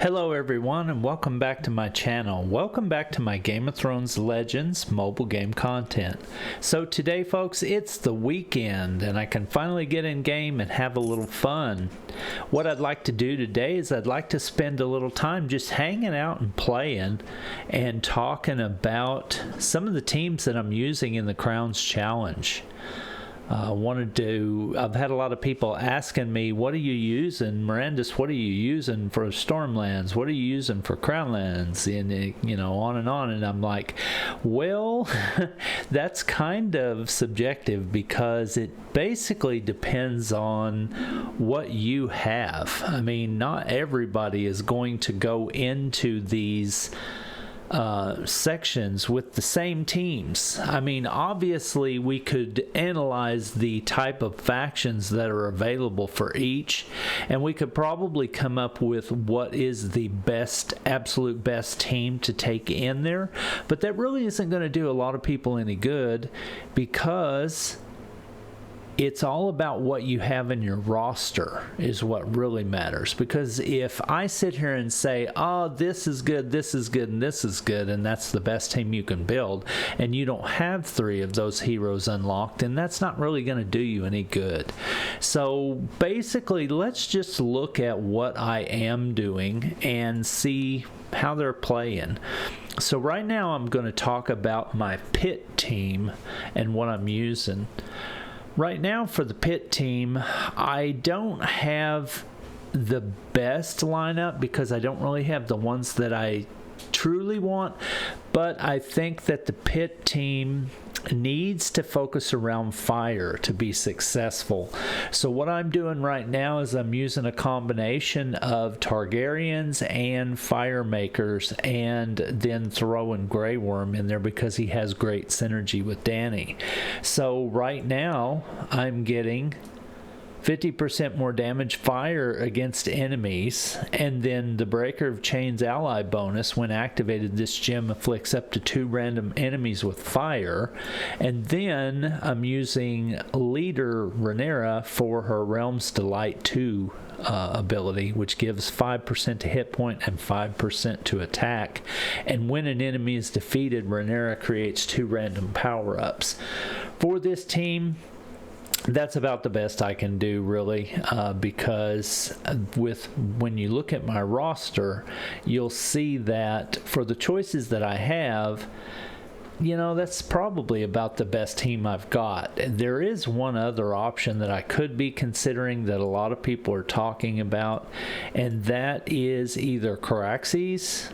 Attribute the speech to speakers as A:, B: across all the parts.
A: Hello everyone and welcome back to my channel. Welcome back to my Game of Thrones Legends mobile game content. So today folks, it's the weekend and I can finally get in game and have a little fun. What I'd like to do today is I'd like to spend a little time just hanging out and playing and talking about some of the teams that I'm using in the Crowns Challenge. I've had a lot of people asking me, what are you using, Mirandus, what are you using for Stormlands? What are you using for Crownlands? And, on, and I'm like, well, that's kind of subjective because it basically depends on what you have. I mean, not everybody is going to go into these sections with the same teams. I mean, obviously we could analyze the type of factions that are available for each, and we could probably come up with what is the absolute best team to take in there, but that really isn't going to do a lot of people any good because it's all about what you have in your roster is what really matters. Because if I sit here and say, oh, this is good, and this is good, and that's the best team you can build, and you don't have 3 of those heroes unlocked, then that's not really going to do you any good. So basically, let's just look at what I am doing and see how they're playing. So right now I'm going to talk about my pit team and what I'm using. Right now for the pit team, I don't have the best lineup because I don't really have the ones that I truly want, but I think that the pit team needs to focus around fire to be successful. So what I'm doing right now is I'm using a combination of Targaryens and fire makers, and then throwing Grey Worm in there because he has great synergy with Dany. So right now I'm getting 50% more damage fire against enemies, and then the Breaker of Chains ally bonus when activated, this gem afflicts up to 2 random enemies with fire. And then I'm using Leader Rhaenyra for her Realm's Delight 2 ability, which gives 5% to hit point and 5% to attack, and when an enemy is defeated, Rhaenyra creates 2 random power-ups. For this team, that's about the best I can do, really, because when you look at my roster, you'll see that for the choices that I have, that's probably about the best team I've got. There is one other option that I could be considering that a lot of people are talking about, and that is either Caraxes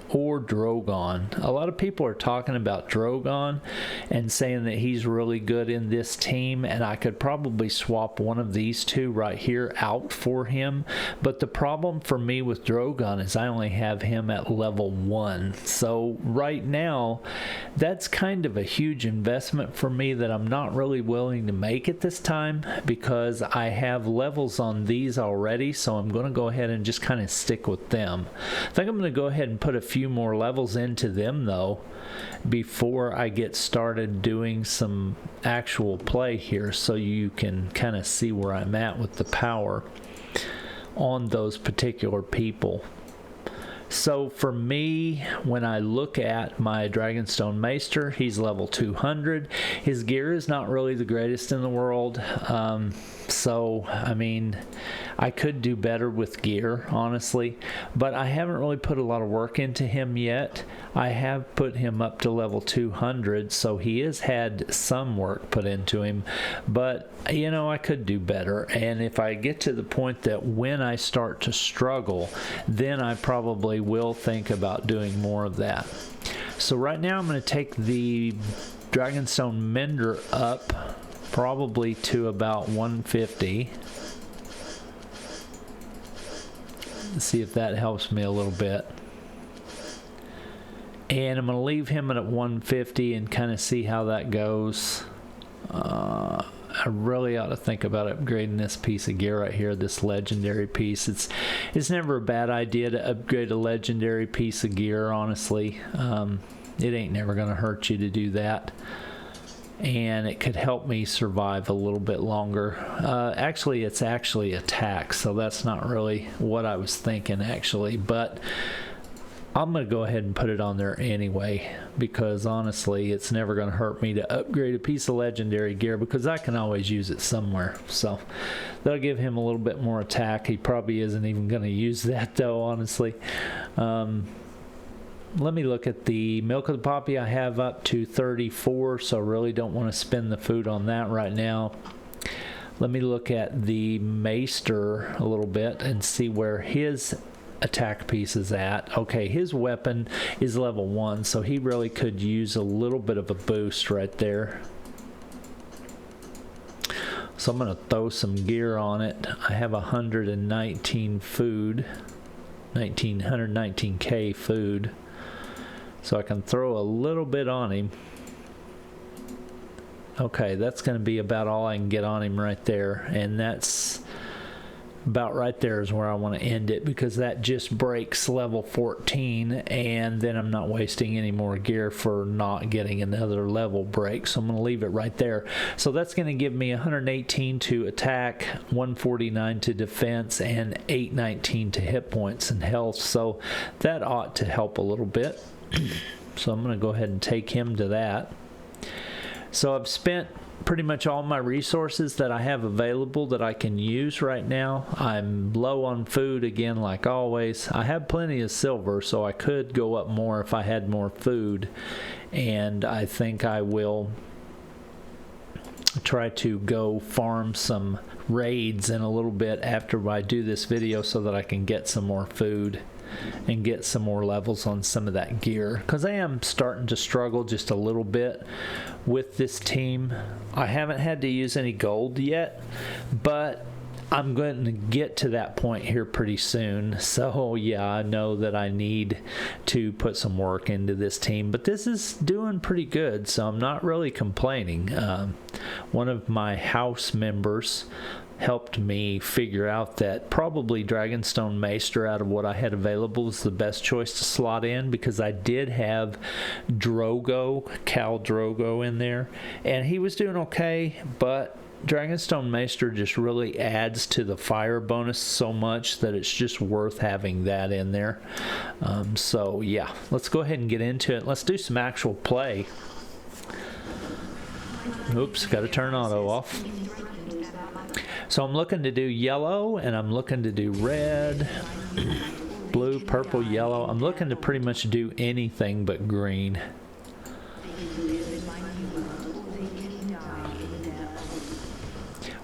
A: or Drogon. A lot of people are talking about Drogon and saying that he's really good in this team, and I could probably swap one of these 2 right here out for him. But the problem for me with Drogon is I only have him at level 1. So right now, that's kind of a huge investment for me that I'm not really willing to make at this time because I have levels on these already, so I'm going to go ahead and just kind of stick with them. I think I'm going to go ahead and put a few more levels into them though before I get started doing some actual play here, so you can kind of see where I'm at with the power on those particular people. So for me, when I look at my Dragonstone Maester, he's level 200. His gear is not really the greatest in the world. So, I mean, I could do better with gear, honestly, but I haven't really put a lot of work into him yet. I have put him up to level 200, so he has had some work put into him, but, I could do better. And if I get to the point that when I start to struggle, then I probably will think about doing more of that. So right now I'm going to take the Dragonstone Mender up probably to about 150. Let's see if that helps me a little bit. And I'm going to leave him at 150 and kind of see how that goes. I really ought to think about upgrading this piece of gear right here, this legendary piece. It's never a bad idea to upgrade a legendary piece of gear, honestly. It ain't never going to hurt you to do that. and it could help me survive a little bit longer. Actually, it's actually attack, so that's not really what I was thinking actually, but I'm going to go ahead and put it on there anyway, because honestly it's never going to hurt me to upgrade a piece of legendary gear, because I can always use it somewhere. So that'll give him a little bit more attack. He probably isn't even going to use that though, honestly. Let me look at the milk of the poppy. I have up to 34, so I really don't want to spend the food on that right now. Let me look at the maester a little bit and see where his attack piece is at. Okay, his weapon is level 1, so he really could use a little bit of a boost right there. So I'm going to throw some gear on it. I have 119 food, 119k food, so I can throw a little bit on him. Okay, that's going to be about all I can get on him right there, and that's about right there is where I want to end it, because that just breaks level 14, and then I'm not wasting any more gear for not getting another level break, so I'm going to leave it right there. So that's going to give me 118 to attack, 149 to defense, and 819 to hit points and health, so that ought to help a little bit. So I'm going to go ahead and take him to that. So I've spent pretty much all my resources that I have available that I can use right now. I'm low on food again, like always. I have plenty of silver, so I could go up more if I had more food, and I think I will try to go farm some raids in a little bit after I do this video, so that I can get some more food and get some more levels on some of that gear, because I am starting to struggle just a little bit with this team. I haven't had to use any gold yet, but I'm going to get to that point here pretty soon. So yeah, I know that I need to put some work into this team, but this is doing pretty good, so I'm not really complaining. One of my house members helped me figure out that probably Dragonstone Maester out of what I had available was the best choice to slot in, because I did have Drogo, Khal Drogo in there, and he was doing okay, but Dragonstone Maester just really adds to the fire bonus so much that it's just worth having that in there. So yeah, let's go ahead and get into it. Let's do some actual play. Oops, got to turn auto off. So I'm looking to do yellow, and I'm looking to do red, blue, purple, yellow. I'm looking to pretty much do anything but green.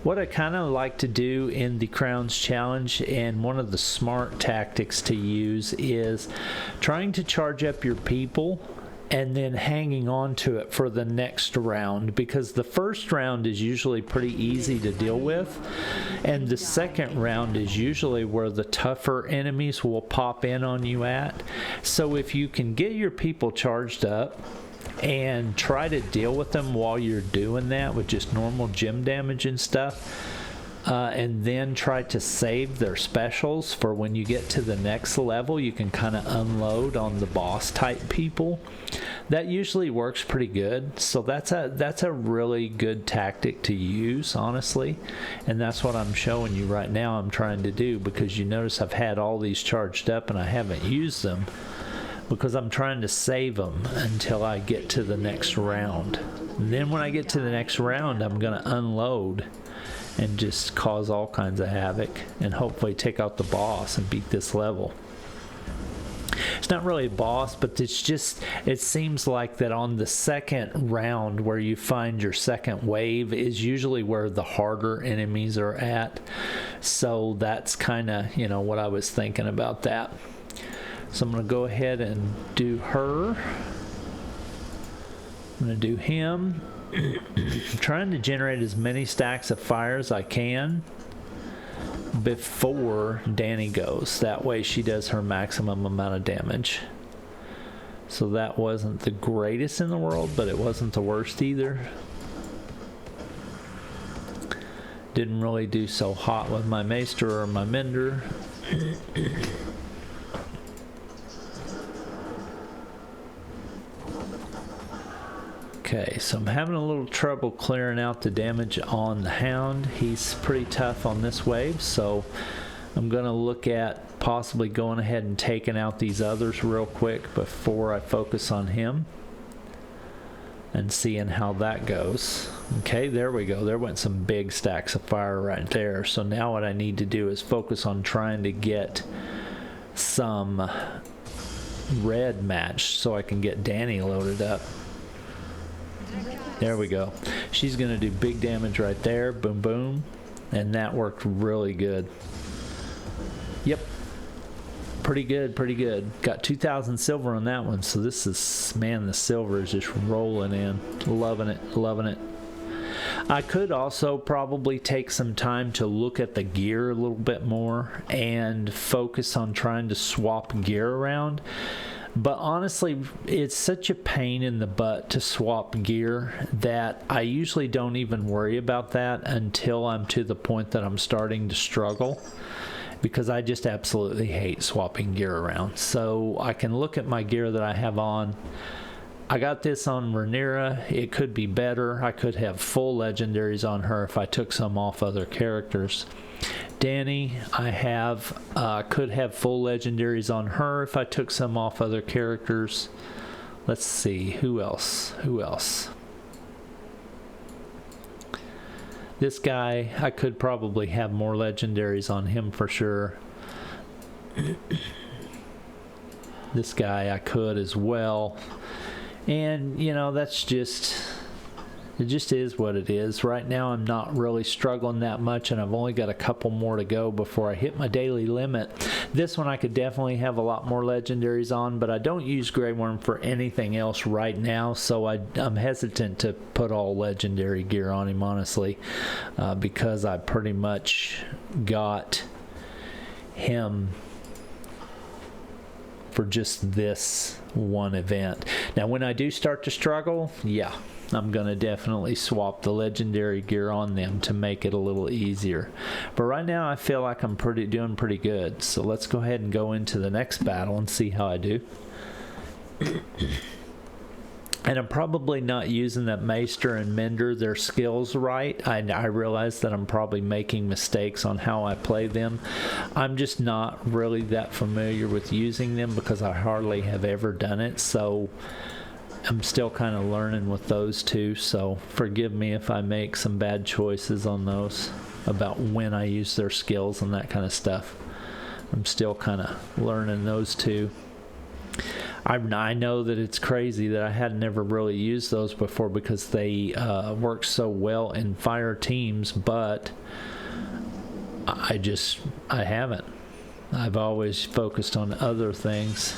A: What I kind of like to do in the Crowns Challenge, and one of the smart tactics to use, is trying to charge up your people and then hanging on to it for the next round, because the first round is usually pretty easy to deal with, and the second round is usually where the tougher enemies will pop in on you at. So if you can get your people charged up and try to deal with them while you're doing that with just normal gem damage and stuff, and then try to save their specials for when you get to the next level, you can kind of unload on the boss type people. That usually works pretty good. So that's a really good tactic to use, honestly, and that's what I'm showing you right now. I'm trying to do, because you notice I've had all these charged up and I haven't used them, because I'm trying to save them until I get to the next round. And then when I get to the next round, I'm going to unload and just cause all kinds of havoc and hopefully take out the boss and beat this level. It's not really a boss, but it's just, it seems like that on the second round where you find your second wave is usually where the harder enemies are at. So that's kind of, you know, what I was thinking about that. So I'm going to go ahead and do her. I'm going to do him. I'm trying to generate as many stacks of fire as I can before Danny goes. That way she does her maximum amount of damage. So that wasn't the greatest in the world, but it wasn't the worst either. Didn't really do so hot with my Maester or my Mender. Okay, so I'm having a little trouble clearing out the damage on the Hound. He's pretty tough on this wave, so I'm going to look at possibly going ahead and taking out these others real quick before I focus on him and seeing how that goes. Okay, there we go. There went some big stacks of fire right there. So now what I need to do is focus on trying to get some red matched so I can get Danny loaded up. There we go. She's going to do big damage right there. Boom, boom. And that worked really good. Yep. Pretty good, pretty good. Got 2,000 silver on that one. So this is, man, the silver is just rolling in. Loving it, loving it. I could also probably take some time to look at the gear a little bit more and focus on trying to swap gear around. But honestly, it's such a pain in the butt to swap gear that I usually don't even worry about that until I'm to the point that I'm starting to struggle, because I just absolutely hate swapping gear around. So I can look at my gear that I have on. I got this on Rhaenyra. It could be better. I could have full legendaries on her if I took some off other characters. Danny, I have could have full legendaries on her if I took some off other characters. Let's see, who else? This guy, I could probably have more legendaries on him for sure. This guy I could as well. And, you know, that's just, it just is what it is. Right now I'm not really struggling that much, and I've only got a couple more to go before I hit my daily limit. This one I could definitely have a lot more legendaries on, but I don't use Grey Worm for anything else right now, so I'm hesitant to put all legendary gear on him, honestly, because I pretty much got him for just this one event. Now when I do start to struggle, yeah, I'm gonna definitely swap the legendary gear on them to make it a little easier. But right now I feel like I'm doing pretty good. So let's go ahead and go into the next battle and see how I do. And I'm probably not using that Maester and Mender, their skills right. I realize that I'm probably making mistakes on how I play them. I'm just not really that familiar with using them because I hardly have ever done it. So I'm still kind of learning with those two. So forgive me if I make some bad choices on those about when I use their skills and that kind of stuff. I'm still kind of learning those two. I know that it's crazy that I had never really used those before because they work so well in fire teams, but I haven't. I've always focused on other things.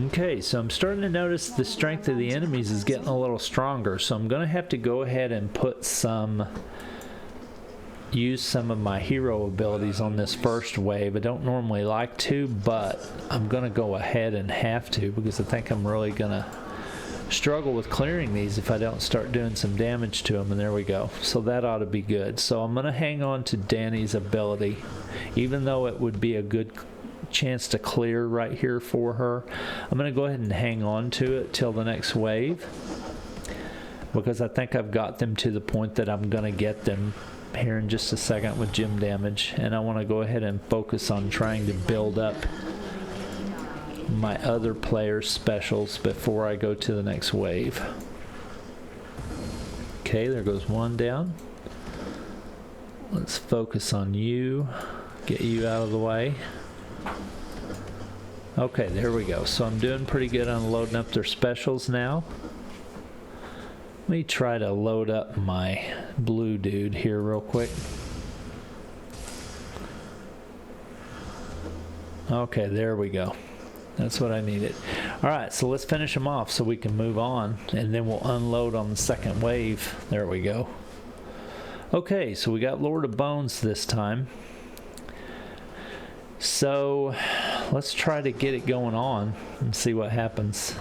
A: Okay, so I'm starting to notice the strength of the enemies is getting a little stronger, so I'm going to have to go ahead and use some of my hero abilities on this first wave. I don't normally like to, but I'm gonna go ahead and have to because I think I'm really gonna struggle with clearing these if I don't start doing some damage to them. And there we go. So that ought to be good. So I'm gonna hang on to Danny's ability, even though it would be a good chance to clear right here for her. I'm gonna go ahead and hang on to it till the next wave because I think I've got them to the point that I'm gonna get them here in just a second with gym damage, and I want to go ahead and focus on trying to build up my other players' specials before I go to the next wave. Okay, there goes one down. Let's focus on you, get you out of the way. Okay, there we go. So I'm doing pretty good on loading up their specials now. Let me try to load up my blue dude here real quick. Okay, there we go. That's what I needed. Alright, so let's finish them off so we can move on, and then we'll unload on the second wave. There we go. Okay, so we got Lord of Bones this time. So let's try to get it going on and see what happens.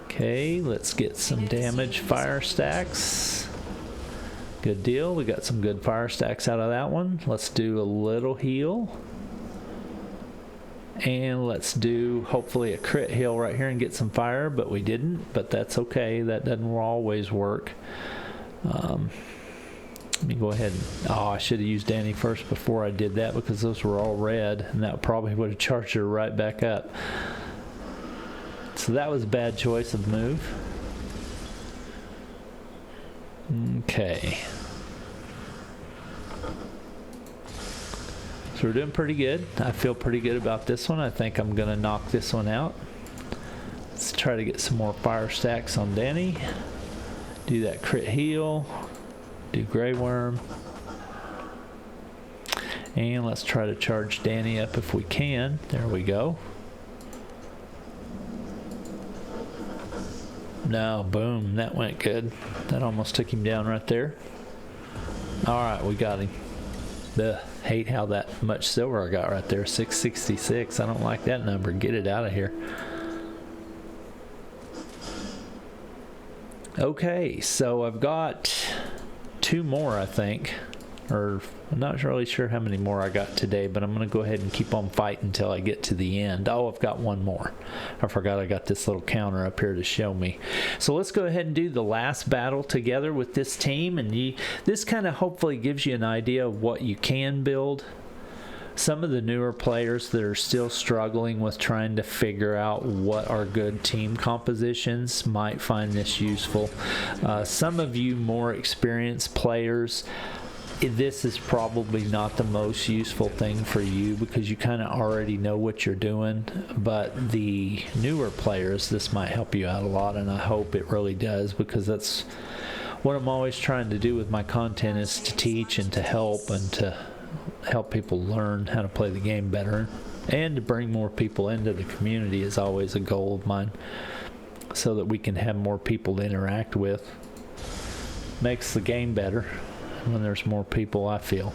A: Okay, let's get some damage fire stacks. Good deal. We got some good fire stacks out of that one. Let's do a little heal. And let's do hopefully a crit heal right here and get some fire, but we didn't, but that's okay. That doesn't always work. Let me go ahead and, oh, I should have used Danny first before I did that because those were all red, and that probably would have charged her right back up. So that was a bad choice of move. Okay. So we're doing pretty good. I feel pretty good about this one. I think I'm gonna knock this one out. Let's try to get some more fire stacks on Danny. Do that crit heal. Do Grey Worm. And let's try to charge Danny up if we can. There we go. No, boom, that went good. That almost took him down right there. All right, we got him. Ugh, hate how that much silver I got right there, 666. I don't like that number. Get it out of here. Okay, so I've got 2 more, I think. Or I'm not really sure how many more I got today, but I'm going to go ahead and keep on fighting until I get to the end. Oh, I've got 1 more. I forgot I got this little counter up here to show me. So let's go ahead and do the last battle together with this team. And this kind of hopefully gives you an idea of what you can build. Some of the newer players that are still struggling with trying to figure out what are good team compositions might find this useful. Some of you more experienced players, this is probably not the most useful thing for you because you kind of already know what you're doing, but the newer players, this might help you out a lot, and I hope it really does, because that's what I'm always trying to do with my content, is to teach and to help, and to help people learn how to play the game better, and to bring more people into the community is always a goal of mine, so that we can have more people to interact with. Makes the game better when there's more people, I feel.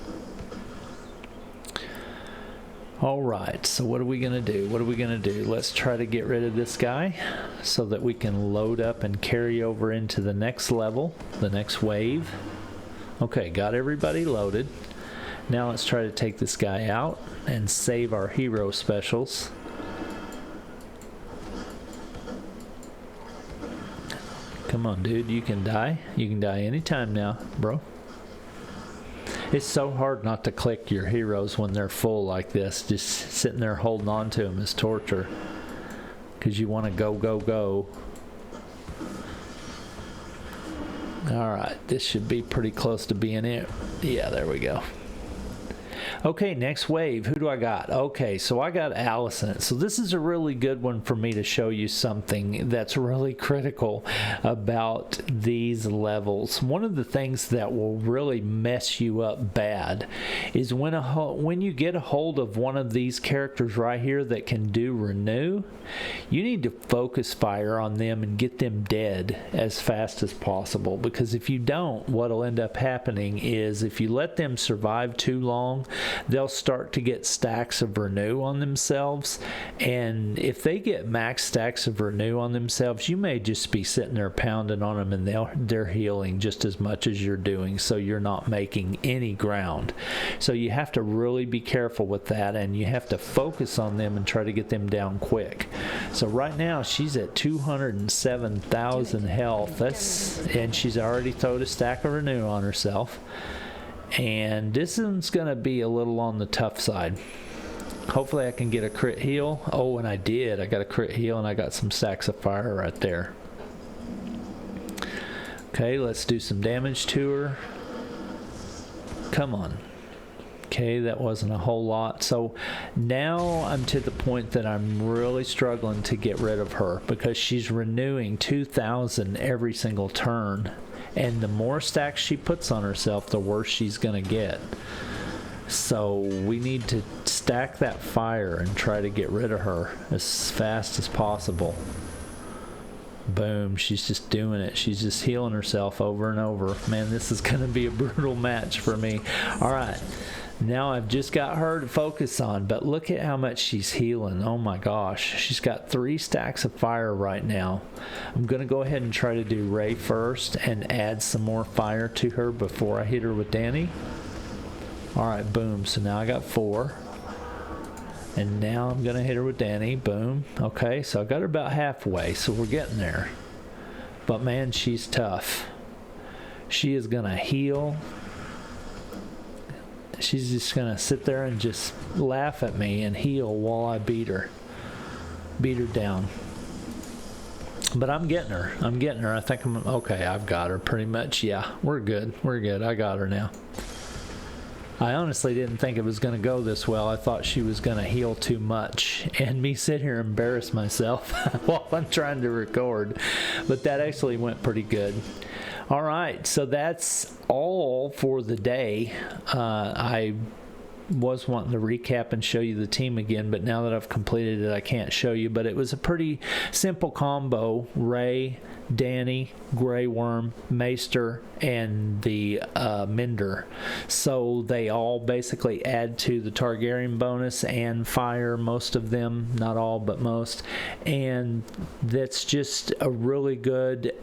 A: All right, so what are we gonna do? What are we gonna do? Let's try to get rid of this guy so that we can load up and carry over into the next level, the next wave. Okay, got everybody loaded. Now let's try to take this guy out and save our hero specials. Come on, dude, you can die. You can die anytime now, bro. It's so hard not to click your heroes when they're full like this. Just sitting there holding on to them is torture, because you want to go, go, go. All right, this should be pretty close to being it. Yeah, there we go. Okay, next wave. Who do I got? Okay, so I got Allison. So this is a really good one for me to show you something that's really critical about these levels. One of the things that will really mess you up bad is when you get a hold of one of these characters right here that can do renew, you need to focus fire on them and get them dead as fast as possible, because if you don't, what'll end up happening is if you let them survive too long, they'll start to get stacks of renew on themselves, and if they get max stacks of renew on themselves, you may just be sitting there pounding on them, and they're healing just as much as you're doing, so you're not making any ground. So you have to really be careful with that, and you have to focus on them and try to get them down quick. So right now she's at 207,000 health, and she's already thrown a stack of renew on herself. And this one's going to be a little on the tough side. Hopefully I can get a crit heal. Oh, and I did. I got a crit heal, and I got some stacks of fire right there. Okay, let's do some damage to her. Come on. Okay, that wasn't a whole lot. So now I'm to the point that I'm really struggling to get rid of her, because she's renewing 2,000 every single turn. And the more stacks she puts on herself, the worse she's going to get. So we need to stack that fire and try to get rid of her as fast as possible. Boom, she's just doing it. She's just healing herself over and over. Man, this is going to be a brutal match for me. All right. Now I've just got her to focus on, but look at how much she's healing. Oh my gosh. She's got 3 stacks of fire right now. I'm going to go ahead and try to do Ray first and add some more fire to her before I hit her with Danny. Alright, boom. So now I got 4. And now I'm going to hit her with Danny. Boom. Okay, so I got her about halfway, so we're getting there. But man, she's tough. She is going to heal. She's just going to sit there and just laugh at me and heal while I beat her. Beat her down. But I'm getting her. I think I'm okay. I've got her pretty much. Yeah, we're good. I got her now. I honestly didn't think it was going to go this well. I thought she was going to heal too much and me sit here and embarrass myself while I'm trying to record. But that actually went pretty good. All right, so that's all for the day. I was wanting to recap and show you the team again, but now that I've completed it, I can't show you. But it was a pretty simple combo. Ray, Danny, Grey Worm, Maester, and the Minder. So they all basically add to the Targaryen bonus and fire, most of them, not all, but most. And that's just a really good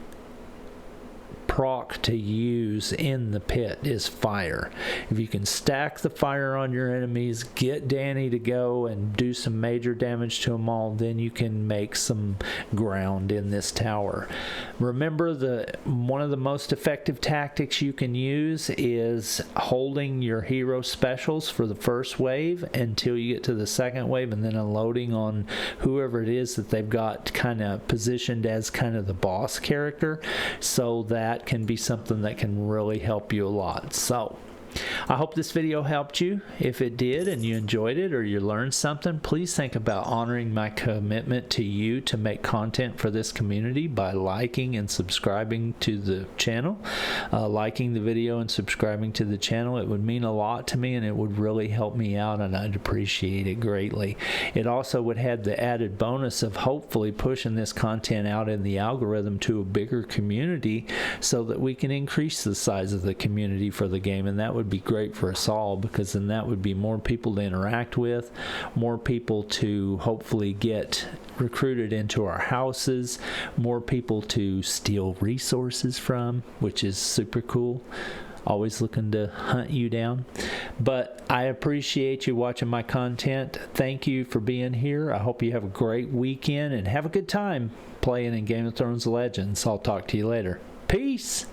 A: proc to use in the pit is fire. If you can stack the fire on your enemies, get Danny to go and do some major damage to them all, then you can make some ground in this tower. Remember, one of the most effective tactics you can use is holding your hero specials for the first wave until you get to the second wave, and then unloading on whoever it is that they've got kind of positioned as kind of the boss character. So that can be something that can really help you a lot. So I hope this video helped you. If it did and you enjoyed it or you learned something, please think about honoring my commitment to you to make content for this community by liking and subscribing to the channel. Liking the video and subscribing to the channel, it would mean a lot to me and it would really help me out, and I'd appreciate it greatly. It also would have the added bonus of hopefully pushing this content out in the algorithm to a bigger community so that we can increase the size of the community for the game, and that would be great for us all, because then that would be more people to interact with, more people to hopefully get recruited into our houses, more people to steal resources from, which is super cool. Always looking to hunt you down. But I appreciate you watching my content. Thank you for being here. I hope you have a great weekend and have a good time playing in Game of Thrones Legends. I'll talk to you later. Peace.